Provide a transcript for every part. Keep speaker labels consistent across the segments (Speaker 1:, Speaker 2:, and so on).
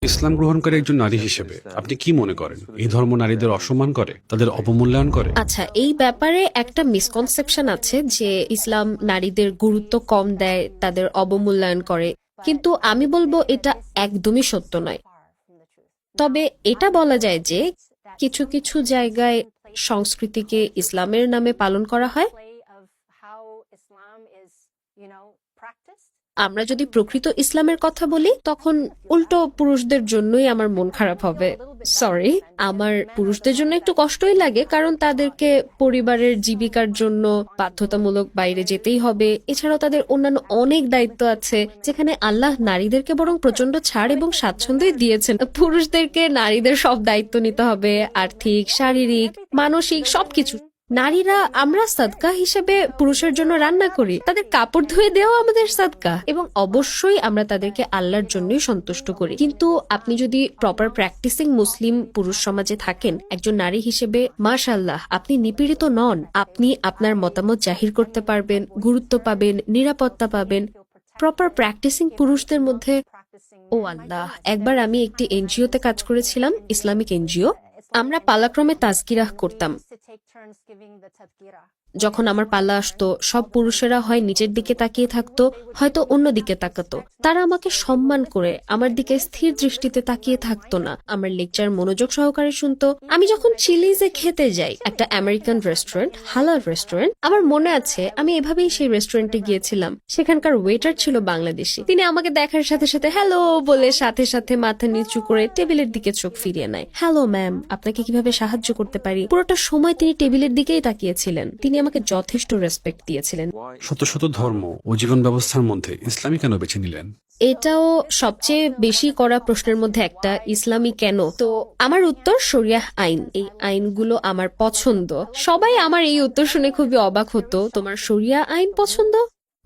Speaker 1: ইসলাম গ্রহণকারী একজন নারী হিসেবে আপনি কি মনে করেন এই ধর্ম নারীদের অসম্মান করে, তাদের অবমূল্যায়ন করে?
Speaker 2: আচ্ছা, এই ব্যাপারে একটা মিসকনসেপশন আছে যে ইসলাম নারীদের গুরুত্ব কম দেয়, তাদের অবমূল্যায়ন করে। কিন্তু আমি বলবো এটা একদমই সত্য নয়। তবে এটা বলা যায় যে কিছু কিছু জায়গায় সংস্কৃতিকে ইসলামের নামে পালন করা হয়। আমরা যদি প্রকৃত ইসলামের কথা বলি তখন উল্টো পুরুষদের জন্যই আমার মন খারাপ হবে। সরি, আমার পুরুষদের জন্য একটু কষ্টই লাগে, কারণ তাদেরকে পরিবারের জীবিকার জন্য বাধ্যতামূলক বাইরে যেতেই হবে। এছাড়াও তাদের অন্যান্য অনেক দায়িত্ব আছে, যেখানে আল্লাহ নারীদেরকে বরং প্রচন্ড ছাড় এবং স্বাচ্ছন্দ্যই দিয়েছেন। পুরুষদেরকে নারীদের সব দায়িত্ব নিতে হবে, আর্থিক, শারীরিক, মানসিক সবকিছু। নারীরা আমরা সাদকা হিসেবে পুরুষের জন্য রান্না করি, তাদের কাপড় ধুয়ে দেওয়া আমাদের সাদকা, এবং অবশ্যই আমরা তাদেরকে আল্লাহর জন্যই সন্তুষ্ট করি। কিন্তু আপনি যদি প্রপার প্র্যাকটিসিং মুসলিম পুরুষ সমাজে থাকেন একজন নারী হিসেবে, মাশাআল্লাহ, আপনি নিপীড়িত নন। আপনি আপনার মতামত জাহির করতে পারবেন, গুরুত্ব পাবেন, নিরাপত্তা পাবেন। প্রপার প্র্যাকটিসিং পুরুষদের মধ্যে, ও আল্লাহ, একবার আমি একটি এনজিওতে কাজ করেছিলাম, ইসলামিক এনজিও। আমরা পালাক্রমে তাজকিরাহ করতাম। যখন আমার পালা আসতো, সব পুরুষেরা হয় নিচের দিকে তাকিয়ে থাকতো, হয়তো অন্য দিকে তাকাতো। তারা আমাকে সম্মান করে আমার দিকে স্থির দৃষ্টিতে তাকিয়ে থাকতো না, আমার লেকচার মনোযোগ সহকারে শুনতো। আমি যখন চিলিজে খেতে যাই, একটা আমেরিকান রেস্টুরেন্ট, হালাল রেস্টুরেন্ট, আমার মনে আছে আমি এভাবেই সেই রেস্টুরেন্টে গিয়েছিলাম। সেখানকার ওয়েটার ছিল বাংলাদেশি। তিনি আমাকে দেখার সাথে সাথে হ্যালো বলে সাথে সাথে মাথা নিচু করে টেবিলের দিকে চোখ ফিরিয়ে নেয়। হ্যালো ম্যাম, আপনাকে কিভাবে সাহায্য করতে পারি? পুরোটা সময় তিনি টেবিলের দিকেই তাকিয়েছিলেন। তিনি আমাকে যথেষ্ট রেসপেক্ট দিয়েছিলেন।
Speaker 1: শত শত ধর্ম ও জীবন ব্যবস্থার মধ্যে ইসলামী কেন বেছে নিলেন?
Speaker 2: এটাও সবচেয়ে বেশি করা প্রশ্নের মধ্যে একটা, ইসলামী কেন? তো আমার উত্তর শরিয়াহ আইন। এই আইনগুলো আমার পছন্দ। সবাই আমার এই উত্তর শুনে খুবই অবাক হতো, তোমার শরিয়াহ আইন পছন্দ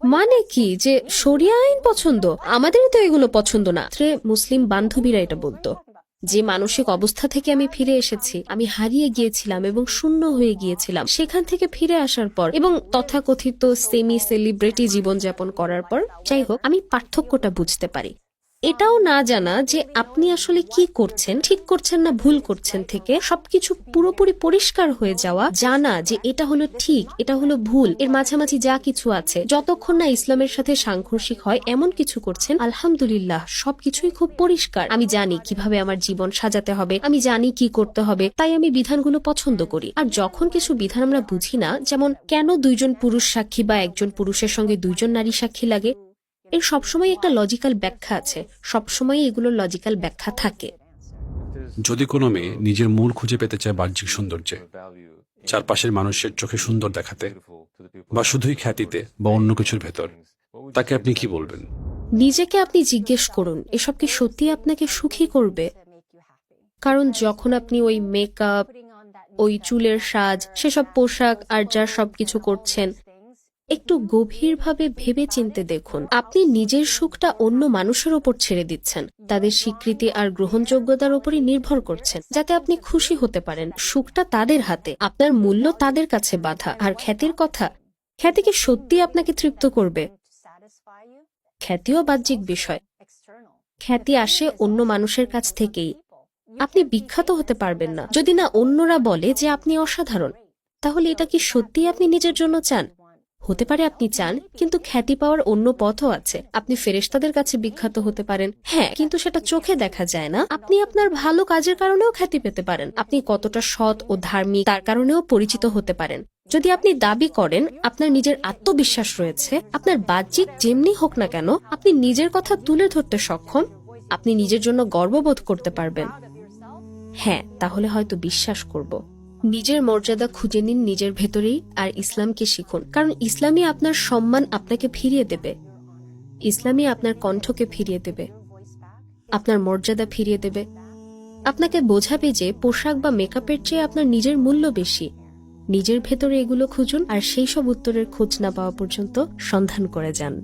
Speaker 2: মানে কি? যে শরিয়াহ আইন পছন্দ? আমাদেরই তো এগুলো পছন্দ না। মুসলিম বান্ধবীরা এটা বলতো। যে মানসিক অবস্থা থেকে আমি ফিরে এসেছি, আমি হারিয়ে গিয়েছিলাম এবং শূন্য হয়ে গিয়েছিলাম, সেখান থেকে ফিরে আসার পর এবং তথাকথিত সেমি সেলিব্রিটি জীবনযাপন করার পর, যাই হোক, আমি পার্থক্যটা বুঝতে পারি। এটাও না জানা যে আপনি আসলে কি করছেন, ঠিক করছেন না ভুল করছেন, থেকে সবকিছু পুরোপুরি পরিষ্কার হয়ে যাওয়া, জানা যে এটা হলো ঠিক, এটা হলো ভুল, এর মাঝামাঝি যা কিছু আছে, যতক্ষণ না ইসলামের সাথে সাংঘর্ষিক হয় এমন কিছু করছেন, আলহামদুলিল্লাহ, সবকিছুই খুব পরিষ্কার। আমি জানি কিভাবে আমার জীবন সাজাতে হবে, আমি জানি কি করতে হবে, তাই আমি বিধানগুলো পছন্দ করি। আর যখন কিছু বিধান আমরা বুঝি না, যেমন কেন দুইজন পুরুষ সাক্ষী বা একজন পুরুষের সঙ্গে দুইজন নারী সাক্ষী লাগে, এর সবসময় একটা লজিক্যাল ব্যাখ্যা আছে, সবসময় এগুলোর লজিক্যাল ব্যাখ্যা থাকে।
Speaker 1: যদি কোনো মেয়ে নিজের মূল খুঁজে পেতে চায় বাহ্যিক সৌন্দর্যে, চারপাশের মানুষের চোখে সুন্দর দেখাতে, বা শুধুই খ্যাতিতে বা অন্য কিছুর ভেতর, তাকে আপনি কি বলবেন?
Speaker 2: নিজেকে আপনি জিজ্ঞেস করুন, এসব কি সত্যি আপনাকে সুখী করবে? কারণ যখন আপনি ওই মেকআপ, ওই চুলের সাজ, সেসব পোশাক আর যা সবকিছু করছেন, একটু গভীরভাবে ভেবে চিনতে দেখুন, আপনি নিজের সুখটা অন্য মানুষের ওপর ছেড়ে দিচ্ছেন, তাদের স্বীকৃতি আর গ্রহণযোগ্যতার উপরই নির্ভর করছেন, যাতে আপনি খুশি হতে পারেন। সুখটা তাদের হাতে, আপনার মূল্য তাদের কাছে বাঁধা। আর খ্যাতির কথা, খ্যাতি কি সত্যি আপনাকে তৃপ্ত করবে? খ্যাতিও বাহ্যিক বিষয়। খ্যাতি আসে অন্য মানুষের কাছ থেকেই। আপনি বিখ্যাত হতে পারবেন না যদি না অন্যরা বলে যে আপনি অসাধারণ। তাহলে এটা কি সত্যি আপনি নিজের জন্য চান? হতে পারে আপনি চান, কিন্তু খ্যাতি পাওয়ার অন্য পথও আছে। আপনি ফেরেশতাদের কাছে বিখ্যাত হতে পারেন, হ্যাঁ, কিন্তু সেটা চোখে দেখা যায় না। আপনি আপনার ভালো কাজের কারণেও খ্যাতি পেতে পারেন। আপনি কতটা সৎ ও ধার্মিক তার কারণেও পরিচিত হতে পারেন। যদি আপনি দাবি করেন আপনার নিজের আত্মবিশ্বাস রয়েছে, আপনার বাহ্যিক যেমনি হোক না কেন আপনি নিজের কথা তুলে ধরতে সক্ষম, আপনি নিজের জন্য গর্ববোধ করতে পারবেন, হ্যাঁ, তাহলে হয়তো বিশ্বাস করব। নিজের মর্যাদা খুঁজে নিন নিজের ভেতরেই, আর ইসলামকে শিখুন। কারণ ইসলামই আপনার সম্মান আপনাকে ফিরিয়ে দেবে, ইসলামই আপনার কণ্ঠকে ফিরিয়ে দেবে, আপনার মর্যাদা ফিরিয়ে দেবে, আপনাকে বোঝাবে যে পোশাক বা মেকআপের চেয়ে আপনার নিজের মূল্য বেশি। নিজের ভেতরে এগুলো খুঁজুন, আর সেই সব উত্তরের খোঁজ না পাওয়া পর্যন্ত সন্ধান করে যান।